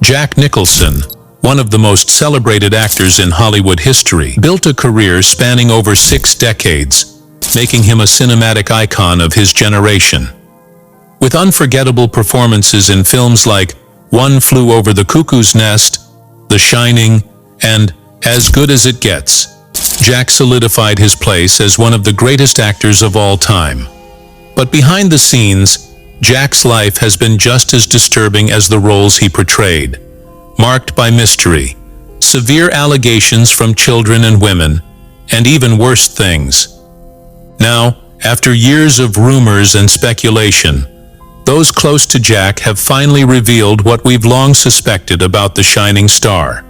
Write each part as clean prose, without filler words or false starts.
Jack Nicholson, one of the most celebrated actors in Hollywood history, built a career spanning over 6 decades, making him a cinematic icon of his generation. With unforgettable performances in films like One Flew Over the Cuckoo's Nest, The Shining, and As Good as It Gets, Jack solidified his place as one of the greatest actors of all time. But behind the scenes, Jack's life has been just as disturbing as the roles he portrayed, marked by mystery, severe allegations from children and women, and even worse things. Now, after years of rumors and speculation, those close to Jack have finally revealed what we've long suspected about the shining star.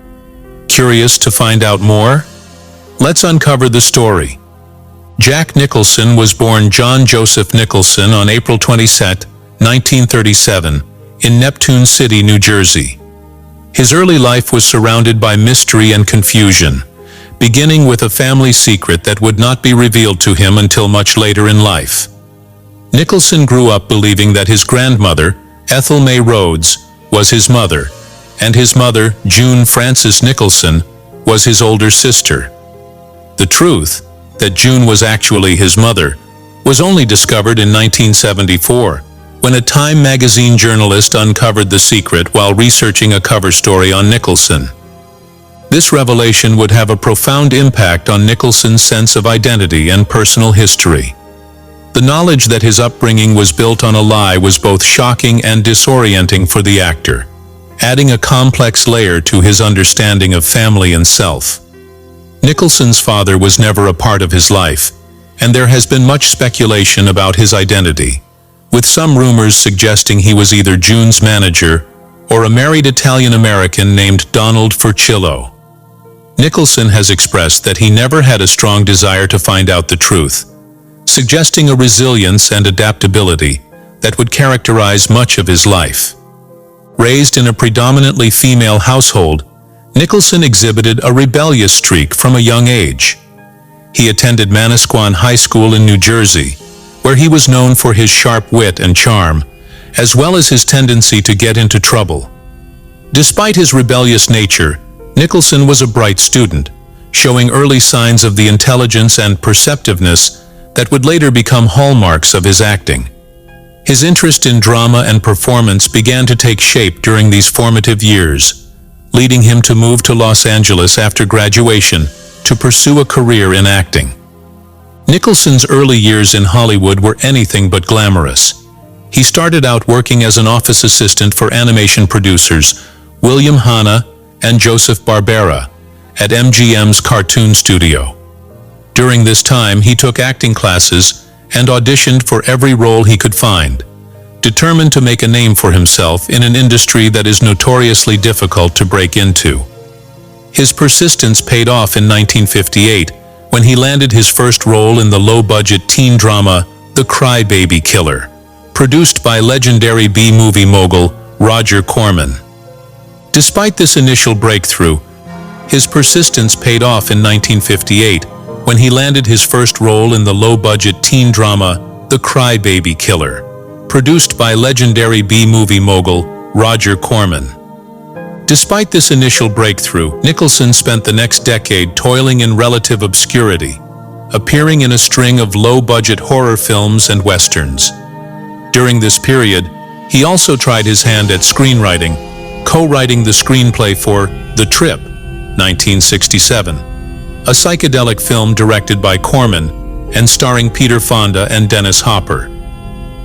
Curious to find out more? Let's uncover the story. Jack Nicholson was born John Joseph Nicholson on April 22, 1937, in Neptune City, New Jersey. His early life was surrounded by mystery and confusion, beginning with a family secret that would not be revealed to him until much later in life. Nicholson grew up believing that his grandmother, Ethel May Rhodes, was his mother, and his mother, June Frances Nicholson, was his older sister. The truth, that June was actually his mother, was only discovered in 1974, when a Time magazine journalist uncovered the secret while researching a cover story on Nicholson. This revelation would have a profound impact on Nicholson's sense of identity and personal history. The knowledge that his upbringing was built on a lie was both shocking and disorienting for the actor, adding a complex layer to his understanding of family and self. Nicholson's father was never a part of his life, and there has been much speculation about his identity, with some rumors suggesting he was either June's manager or a married Italian-American named Donald Furcillo. Nicholson has expressed that he never had a strong desire to find out the truth, suggesting a resilience and adaptability that would characterize much of his life. Raised in a predominantly female household, Nicholson exhibited a rebellious streak from a young age. He attended Manasquan High School in New Jersey, where he was known for his sharp wit and charm, as well as his tendency to get into trouble. Despite his rebellious nature, Nicholson was a bright student, showing early signs of the intelligence and perceptiveness that would later become hallmarks of his acting. His interest in drama and performance began to take shape during these formative years, leading him to move to Los Angeles after graduation to pursue a career in acting. Nicholson's early years in Hollywood were anything but glamorous. He started out working as an office assistant for animation producers William Hanna and Joseph Barbera at MGM's cartoon studio. During this time, he took acting classes and auditioned for every role he could find, determined to make a name for himself in an industry that is notoriously difficult to break into. His persistence paid off in 1958 when he landed his first role in the low-budget teen drama The Crybaby Killer, produced by legendary B-movie mogul Roger Corman. Despite this initial breakthrough, his persistence paid off in 1958 when he landed his first role in the low-budget teen drama The Crybaby Killer, produced by legendary B-movie mogul Roger Corman. Despite this initial breakthrough, Nicholson spent the next decade toiling in relative obscurity, appearing in a string of low-budget horror films and westerns. During this period, he also tried his hand at screenwriting, co-writing the screenplay for The Trip, 1967, a psychedelic film directed by Corman and starring Peter Fonda and Dennis Hopper.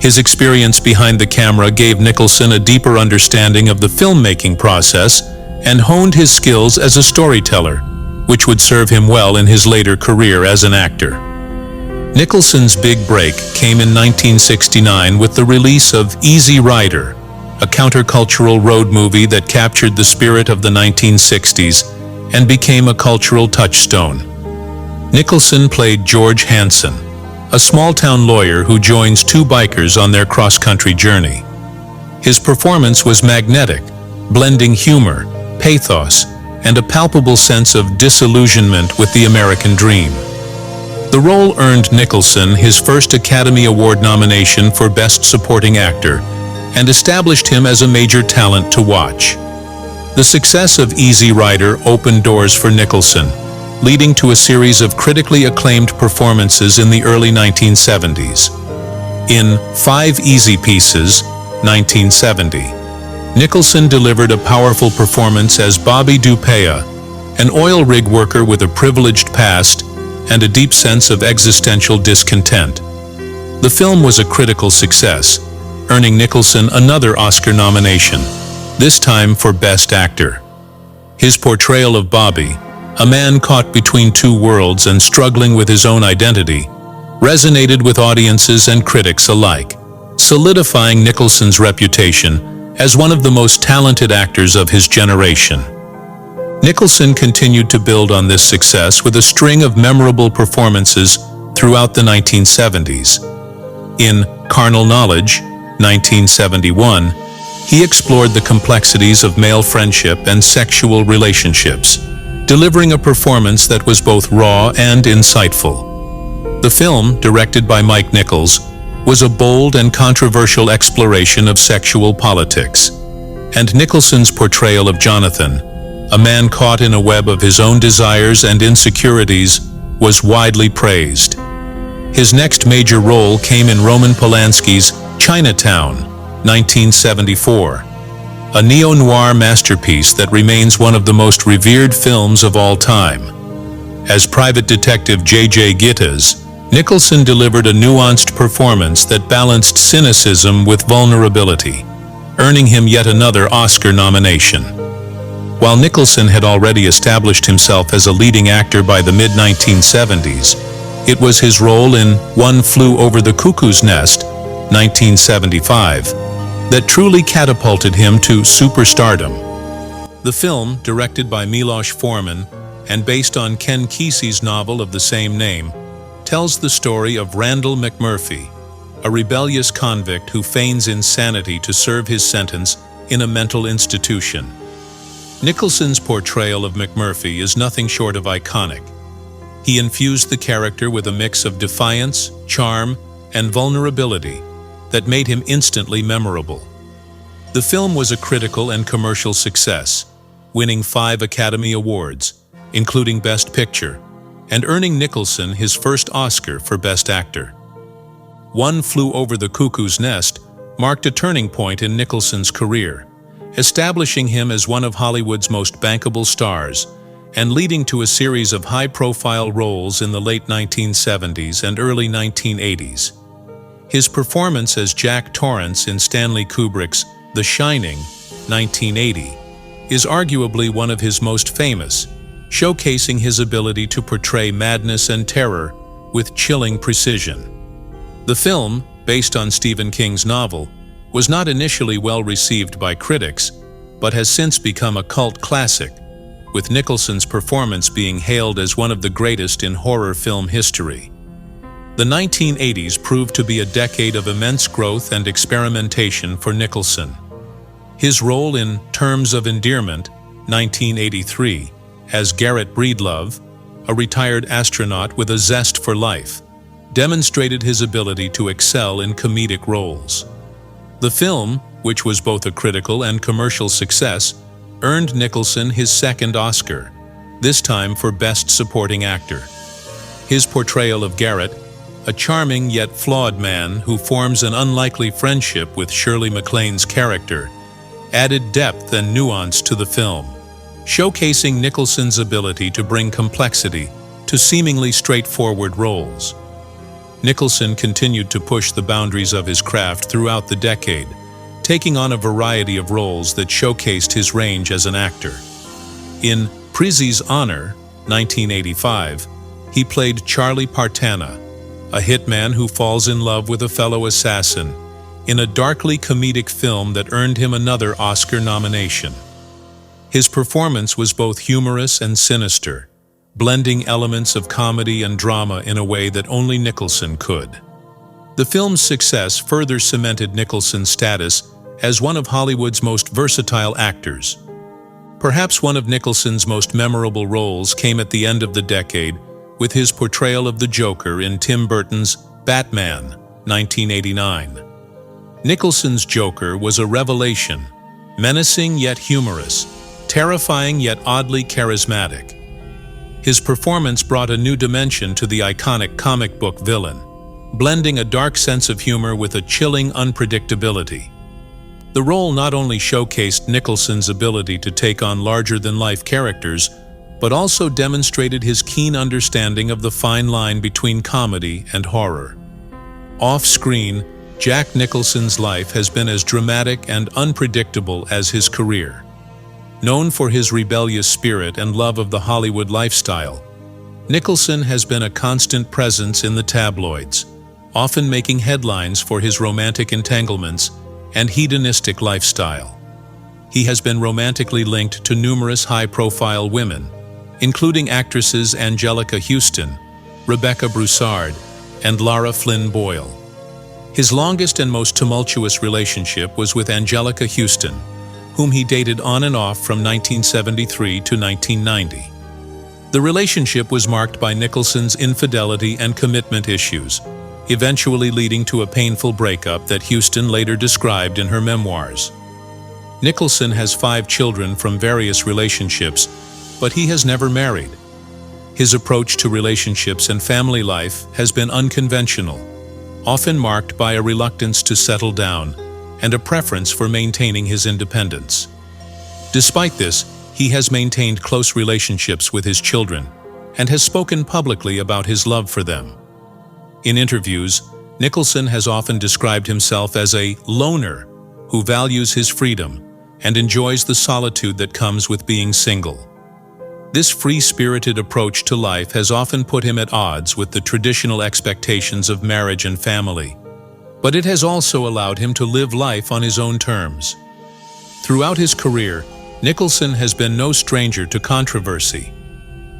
His experience behind the camera gave Nicholson a deeper understanding of the filmmaking process and honed his skills as a storyteller, which would serve him well in his later career as an actor. Nicholson's big break came in 1969 with the release of Easy Rider, a countercultural road movie that captured the spirit of the 1960s and became a cultural touchstone. Nicholson played George Hanson, a small-town lawyer who joins two bikers on their cross-country journey. His performance was magnetic, blending humor, pathos, and a palpable sense of disillusionment with the American dream. The role earned Nicholson his first Academy Award nomination for Best Supporting Actor and established him as a major talent to watch. The success of Easy Rider opened doors for Nicholson, leading to a series of critically acclaimed performances in the early 1970s. In Five Easy Pieces, 1970, Nicholson delivered a powerful performance as Bobby Dupea, an oil rig worker with a privileged past and a deep sense of existential discontent. The film was a critical success, earning Nicholson another Oscar nomination, this time for Best Actor. His portrayal of Bobby, a man caught between two worlds and struggling with his own identity, resonated with audiences and critics alike, solidifying Nicholson's reputation as one of the most talented actors of his generation. Nicholson continued to build on this success with a string of memorable performances throughout the 1970s. In Carnal Knowledge, 1971, he explored the complexities of male friendship and sexual relationships, delivering a performance that was both raw and insightful. The film, directed by Mike Nichols, was a bold and controversial exploration of sexual politics, and Nicholson's portrayal of Jonathan, a man caught in a web of his own desires and insecurities, was widely praised. His next major role came in Roman Polanski's Chinatown, 1974, a neo-noir masterpiece that remains one of the most revered films of all time. As private detective J.J. Gittes, Nicholson delivered a nuanced performance that balanced cynicism with vulnerability, earning him yet another Oscar nomination. While Nicholson had already established himself as a leading actor by the mid-1970s, it was his role in One Flew Over the Cuckoo's Nest, 1975, that truly catapulted him to superstardom. The film, directed by Milos Forman and based on Ken Kesey's novel of the same name, tells the story of Randall McMurphy, a rebellious convict who feigns insanity to serve his sentence in a mental institution. Nicholson's portrayal of McMurphy is nothing short of iconic. He infused the character with a mix of defiance, charm, and vulnerability that made him instantly memorable. The film was a critical and commercial success, winning 5 Academy Awards, including Best Picture, and earning Nicholson his first Oscar for Best Actor. One Flew Over the Cuckoo's Nest marked a turning point in Nicholson's career, establishing him as one of Hollywood's most bankable stars and leading to a series of high-profile roles in the late 1970s and early 1980s. His performance as Jack Torrance in Stanley Kubrick's The Shining, 1980, is arguably one of his most famous, showcasing his ability to portray madness and terror with chilling precision. The film, based on Stephen King's novel, was not initially well received by critics, but has since become a cult classic, with Nicholson's performance being hailed as one of the greatest in horror film history. The 1980s proved to be a decade of immense growth and experimentation for Nicholson. His role in Terms of Endearment, 1983, as Garrett Breedlove, a retired astronaut with a zest for life, demonstrated his ability to excel in comedic roles. The film, which was both a critical and commercial success, earned Nicholson his second Oscar, this time for Best Supporting Actor. His portrayal of Garrett, a charming yet flawed man who forms an unlikely friendship with Shirley MacLaine's character, added depth and nuance to the film, showcasing Nicholson's ability to bring complexity to seemingly straightforward roles. Nicholson continued to push the boundaries of his craft throughout the decade, taking on a variety of roles that showcased his range as an actor. In Prizzi's Honor, 1985, he played Charlie Partana, a hitman who falls in love with a fellow assassin, in a darkly comedic film that earned him another Oscar nomination. His performance was both humorous and sinister, blending elements of comedy and drama in a way that only Nicholson could. The film's success further cemented Nicholson's status as one of Hollywood's most versatile actors. Perhaps one of Nicholson's most memorable roles came at the end of the decade with his portrayal of the Joker in Tim Burton's Batman, 1989. Nicholson's Joker was a revelation, menacing yet humorous, terrifying yet oddly charismatic. His performance brought a new dimension to the iconic comic book villain, blending a dark sense of humor with a chilling unpredictability. The role not only showcased Nicholson's ability to take on larger-than-life characters, but also demonstrated his keen understanding of the fine line between comedy and horror. Off-screen, Jack Nicholson's life has been as dramatic and unpredictable as his career. Known for his rebellious spirit and love of the Hollywood lifestyle, Nicholson has been a constant presence in the tabloids, often making headlines for his romantic entanglements and hedonistic lifestyle. He has been romantically linked to numerous high-profile women, including actresses Angelica Houston, Rebecca Broussard, and Lara Flynn Boyle. His longest and most tumultuous relationship was with Angelica Houston, whom he dated on and off from 1973 to 1990. The relationship was marked by Nicholson's infidelity and commitment issues, eventually leading to a painful breakup that Houston later described in her memoirs. Nicholson has 5 children from various relationships, but he has never married. His approach to relationships and family life has been unconventional, often marked by a reluctance to settle down and a preference for maintaining his independence. Despite this, he has maintained close relationships with his children and has spoken publicly about his love for them. In interviews, Nicholson has often described himself as a loner who values his freedom and enjoys the solitude that comes with being single. This free-spirited approach to life has often put him at odds with the traditional expectations of marriage and family, but it has also allowed him to live life on his own terms. Throughout his career, Nicholson has been no stranger to controversy.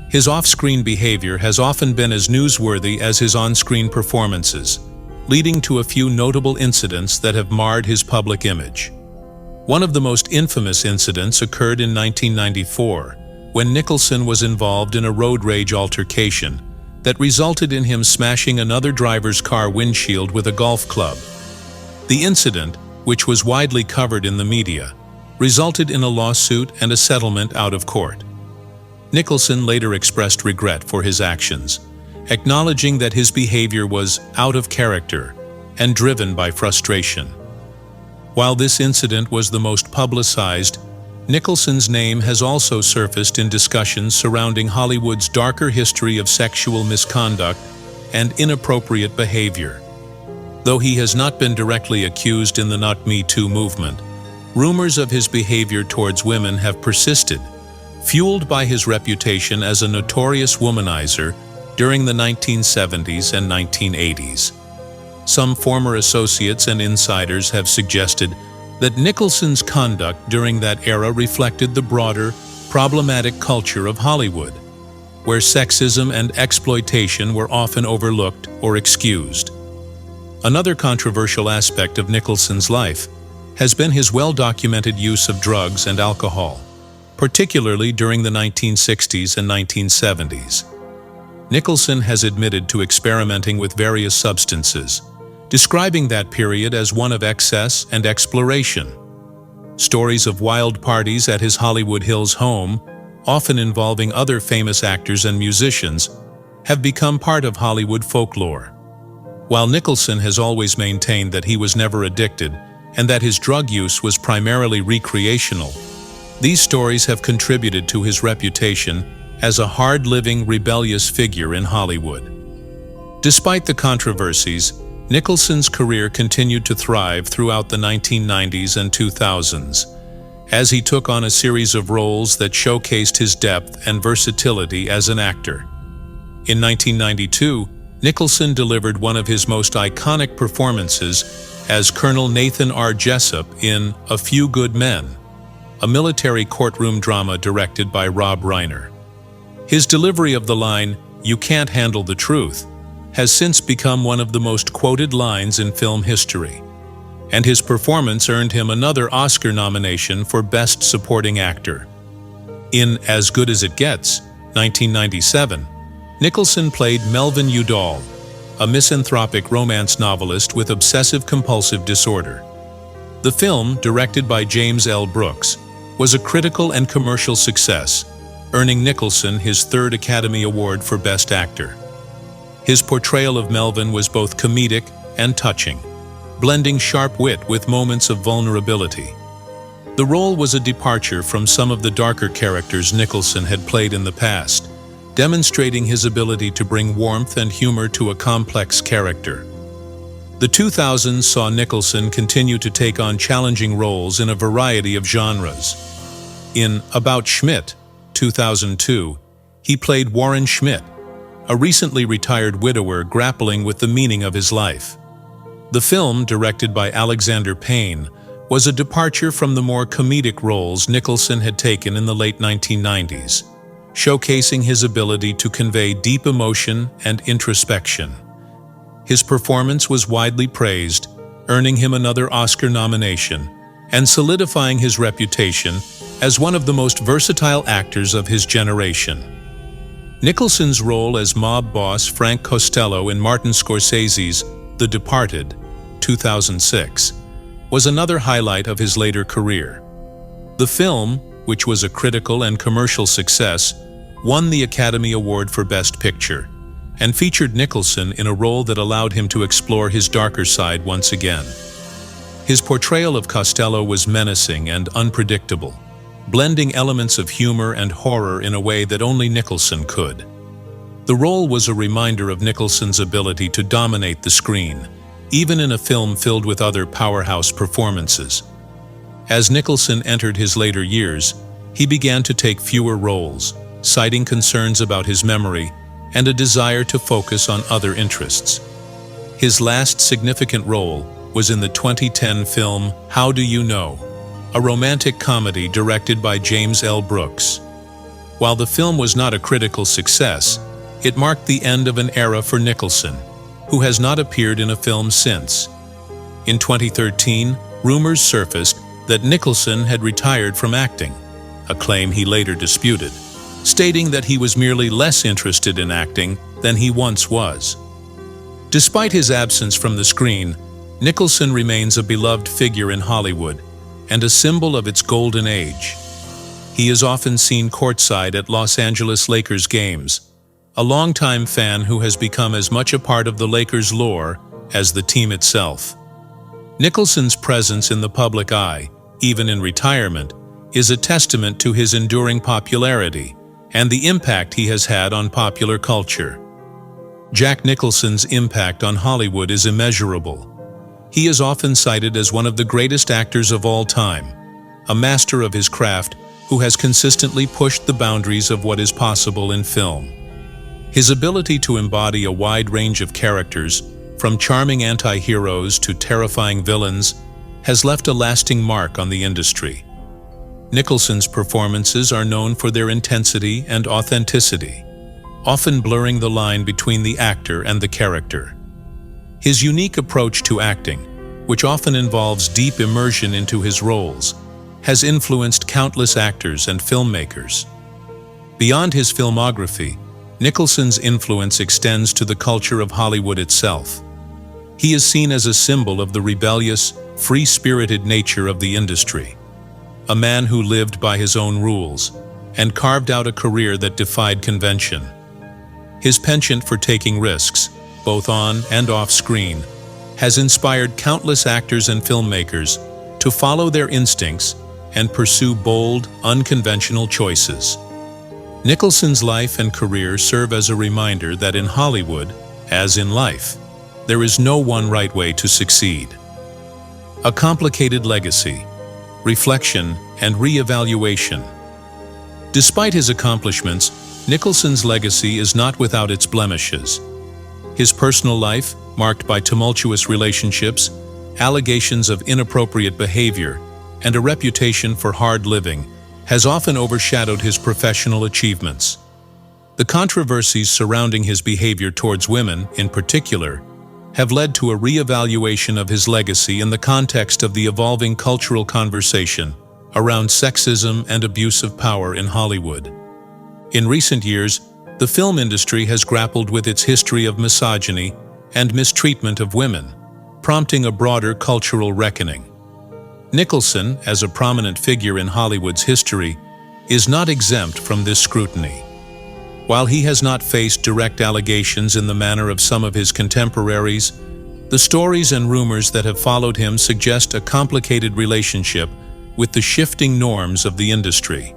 His off-screen behavior has often been as newsworthy as his on-screen performances, leading to a few notable incidents that have marred his public image. One of the most infamous incidents occurred in 1994, when Nicholson was involved in a road rage altercation that resulted in him smashing another driver's car windshield with a golf club. The incident, which was widely covered in the media, resulted in a lawsuit and a settlement out of court. Nicholson later expressed regret for his actions, acknowledging that his behavior was out of character and driven by frustration. While this incident was the most publicized, Nicholson's name has also surfaced in discussions surrounding Hollywood's darker history of sexual misconduct and inappropriate behavior. Though he has not been directly accused in the Not Me Too movement, rumors of his behavior towards women have persisted, fueled by his reputation as a notorious womanizer during the 1970s and 1980s. Some former associates and insiders have suggested that Nicholson's conduct during that era reflected the broader, problematic culture of Hollywood, where sexism and exploitation were often overlooked or excused. Another controversial aspect of Nicholson's life has been his well-documented use of drugs and alcohol, particularly during the 1960s and 1970s. Nicholson has admitted to experimenting with various substances, describing that period as one of excess and exploration. Stories of wild parties at his Hollywood Hills home, often involving other famous actors and musicians, have become part of Hollywood folklore. While Nicholson has always maintained that he was never addicted and that his drug use was primarily recreational, these stories have contributed to his reputation as a hard-living, rebellious figure in Hollywood. Despite the controversies, Nicholson's career continued to thrive throughout the 1990s and 2000s, as he took on a series of roles that showcased his depth and versatility as an actor. In 1992, Nicholson delivered one of his most iconic performances as Colonel Nathan R. Jessup in A Few Good Men, a military courtroom drama directed by Rob Reiner. His delivery of the line, "You can't handle the truth," has since become one of the most quoted lines in film history, and his performance earned him another Oscar nomination for Best Supporting Actor. In As Good as It Gets, 1997, Nicholson played Melvin Udall, a misanthropic romance novelist with obsessive-compulsive disorder. The film, directed by James L. Brooks, was a critical and commercial success, earning Nicholson his third Academy Award for Best Actor. His portrayal of Melvin was both comedic and touching, blending sharp wit with moments of vulnerability. The role was a departure from some of the darker characters Nicholson had played in the past, demonstrating his ability to bring warmth and humor to a complex character. The 2000s saw Nicholson continue to take on challenging roles in a variety of genres. In About Schmidt, 2002, he played Warren Schmidt, a recently retired widower grappling with the meaning of his life. The film, directed by Alexander Payne, was a departure from the more comedic roles Nicholson had taken in the late 1990s, showcasing his ability to convey deep emotion and introspection. His performance was widely praised, earning him another Oscar nomination and solidifying his reputation as one of the most versatile actors of his generation. Nicholson's role as mob boss Frank Costello in Martin Scorsese's The Departed, 2006, was another highlight of his later career. The film, which was a critical and commercial success, won the Academy Award for Best Picture, and featured Nicholson in a role that allowed him to explore his darker side once again. His portrayal of Costello was menacing and unpredictable, blending elements of humor and horror in a way that only Nicholson could. The role was a reminder of Nicholson's ability to dominate the screen, even in a film filled with other powerhouse performances. As Nicholson entered his later years, he began to take fewer roles, citing concerns about his memory and a desire to focus on other interests. His last significant role was in the 2010 film How Do You Know?, a romantic comedy directed by James L. Brooks. While the film was not a critical success, it marked the end of an era for Nicholson, who has not appeared in a film since. In 2013, rumors surfaced that Nicholson had retired from acting, a claim he later disputed, stating that he was merely less interested in acting than he once was. Despite his absence from the screen, Nicholson remains a beloved figure in Hollywood and a symbol of its golden age. He is often seen courtside at Los Angeles Lakers games, a longtime fan who has become as much a part of the Lakers' lore as the team itself. Nicholson's presence in the public eye, even in retirement, is a testament to his enduring popularity and the impact he has had on popular culture. Jack Nicholson's impact on Hollywood is immeasurable. He is often cited as one of the greatest actors of all time, a master of his craft who has consistently pushed the boundaries of what is possible in film. His ability to embody a wide range of characters, from charming anti-heroes to terrifying villains, has left a lasting mark on the industry. Nicholson's performances are known for their intensity and authenticity, often blurring the line between the actor and the character. His unique approach to acting, which often involves deep immersion into his roles, has influenced countless actors and filmmakers. Beyond his filmography, Nicholson's influence extends to the culture of Hollywood itself. He is seen as a symbol of the rebellious, free-spirited nature of the industry, a man who lived by his own rules and carved out a career that defied convention. His penchant for taking risks, both on and off screen, has inspired countless actors and filmmakers to follow their instincts and pursue bold, unconventional choices. Nicholson's life and career serve as a reminder that in Hollywood, as in life, there is no one right way to succeed. A complicated legacy, reflection, and re-evaluation. Despite his accomplishments, Nicholson's legacy is not without its blemishes. His personal life, marked by tumultuous relationships, allegations of inappropriate behavior, and a reputation for hard living, has often overshadowed his professional achievements. The controversies surrounding his behavior towards women, in particular, have led to a re-evaluation of his legacy in the context of the evolving cultural conversation around sexism and abuse of power in Hollywood. In recent years, the film industry has grappled with its history of misogyny and mistreatment of women, prompting a broader cultural reckoning. Nicholson, as a prominent figure in Hollywood's history, is not exempt from this scrutiny. While he has not faced direct allegations in the manner of some of his contemporaries, the stories and rumors that have followed him suggest a complicated relationship with the shifting norms of the industry.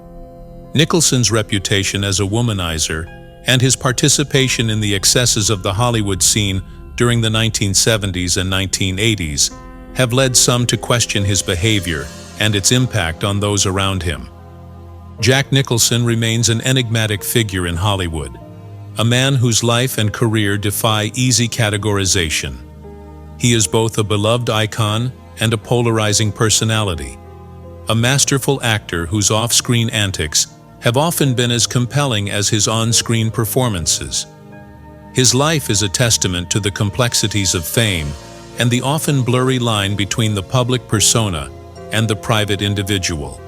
Nicholson's reputation as a womanizer and his participation in the excesses of the Hollywood scene during the 1970s and 1980s have led some to question his behavior and its impact on those around him. Jack Nicholson remains an enigmatic figure in Hollywood, a man whose life and career defy easy categorization. He is both a beloved icon and a polarizing personality, a masterful actor whose off-screen antics have often been as compelling as his on-screen performances. His life is a testament to the complexities of fame and the often blurry line between the public persona and the private individual.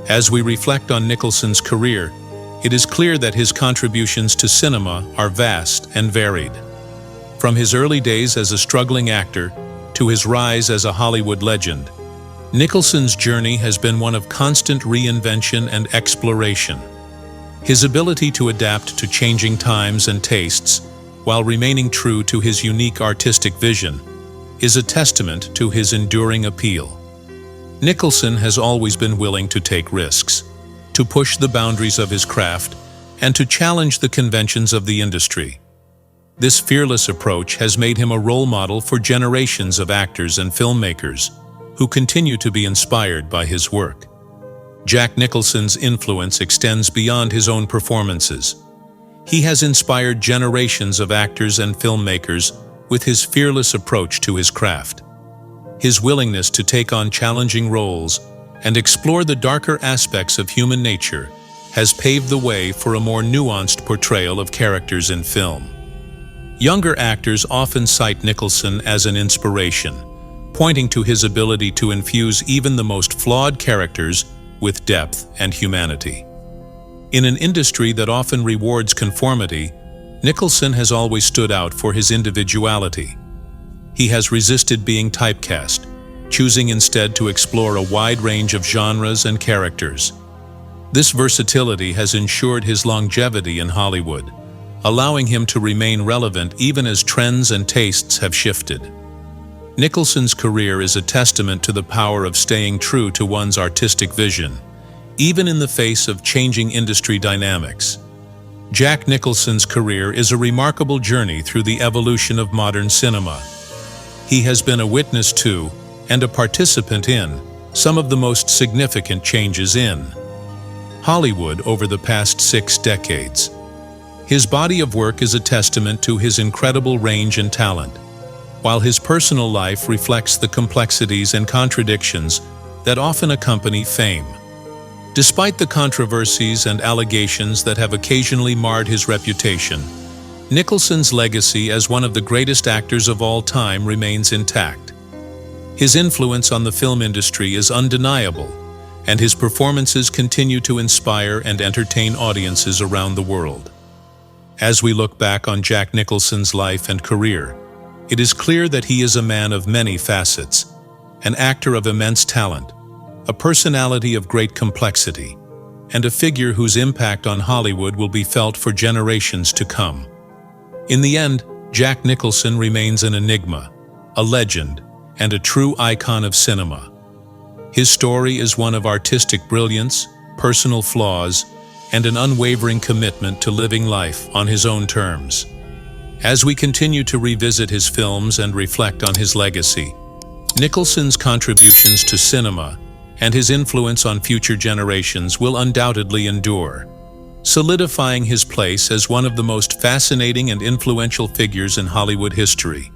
As we reflect on Nicholson's career, it is clear that his contributions to cinema are vast and varied. From his early days as a struggling actor to his rise as a Hollywood legend, Nicholson's journey has been one of constant reinvention and exploration. His ability to adapt to changing times and tastes, while remaining true to his unique artistic vision, is a testament to his enduring appeal. Nicholson has always been willing to take risks, to push the boundaries of his craft, and to challenge the conventions of the industry. This fearless approach has made him a role model for generations of actors and filmmakers who continue to be inspired by his work. Jack Nicholson's influence extends beyond his own performances. He has inspired generations of actors and filmmakers with his fearless approach to his craft. His willingness to take on challenging roles and explore the darker aspects of human nature has paved the way for a more nuanced portrayal of characters in film. Younger actors often cite Nicholson as an inspiration, pointing to his ability to infuse even the most flawed characters with depth and humanity. In an industry that often rewards conformity, Nicholson has always stood out for his individuality. He has resisted being typecast, choosing instead to explore a wide range of genres and characters. This versatility has ensured his longevity in Hollywood, allowing him to remain relevant even as trends and tastes have shifted. Nicholson's career is a testament to the power of staying true to one's artistic vision, even in the face of changing industry dynamics. Jack Nicholson's career is a remarkable journey through the evolution of modern cinema. He has been a witness to, and a participant in, some of the most significant changes in Hollywood over the past 6 decades. His body of work is a testament to his incredible range and talent, while his personal life reflects the complexities and contradictions that often accompany fame. Despite the controversies and allegations that have occasionally marred his reputation, Nicholson's legacy as one of the greatest actors of all time remains intact. His influence on the film industry is undeniable, and his performances continue to inspire and entertain audiences around the world. As we look back on Jack Nicholson's life and career, it is clear that he is a man of many facets, an actor of immense talent, a personality of great complexity, and a figure whose impact on Hollywood will be felt for generations to come. In the end, Jack Nicholson remains an enigma, a legend, and a true icon of cinema. His story is one of artistic brilliance, personal flaws, and an unwavering commitment to living life on his own terms. As we continue to revisit his films and reflect on his legacy, Nicholson's contributions to cinema and his influence on future generations will undoubtedly endure, solidifying his place as one of the most fascinating and influential figures in Hollywood history.